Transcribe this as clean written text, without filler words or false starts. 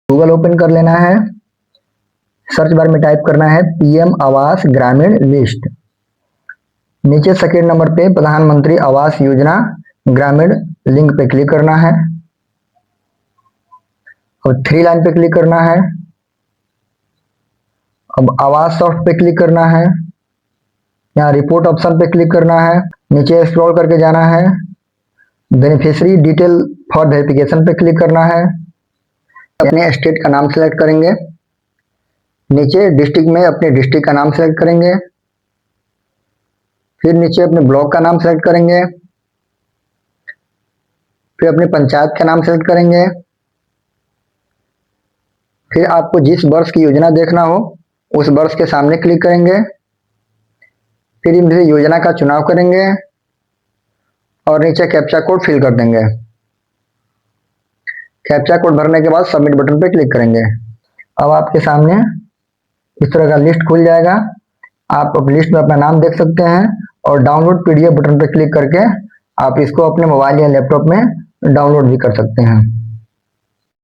Google open कर लेना है, सर्च बार में टाइप करना है पीएम आवास ग्रामीण लिस्ट। नीचे सेकेंड नंबर पे प्रधानमंत्री आवास योजना ग्रामीण लिंक पे क्लिक करना है और 3 लाइन पे क्लिक करना है। अब आवास सॉफ्ट पे क्लिक करना है, यहाँ रिपोर्ट ऑप्शन पे क्लिक करना है, नीचे स्क्रॉल करके जाना है, बेनिफिशियरी डिटेल फॉर वेरिफिकेशन पे क्लिक करना है, अपने स्टेट का नाम सेलेक्ट करेंगे, नीचे डिस्ट्रिक्ट में अपने डिस्ट्रिक्ट का नाम सेलेक्ट करेंगे, फिर नीचे अपने ब्लॉक का नाम सेलेक्ट करेंगे, फिर अपने पंचायत का नाम सेलेक्ट करेंगे, फिर आपको जिस वर्ष की योजना देखना हो उस वर्ष के सामने क्लिक करेंगे, फिर इनमें योजना का चुनाव करेंगे और नीचे कैप्चा कोड फिल कर देंगे। कैप्चा कोड भरने के बाद सबमिट बटन पे क्लिक करेंगे। अब आपके सामने इस तरह का लिस्ट खुल जाएगा। आप लिस्ट में अपना नाम देख सकते हैं और डाउनलोड पीडीएफ बटन पे क्लिक करके आप इसको अपने मोबाइल या लैपटॉप में डाउनलोड भी कर सकते हैं।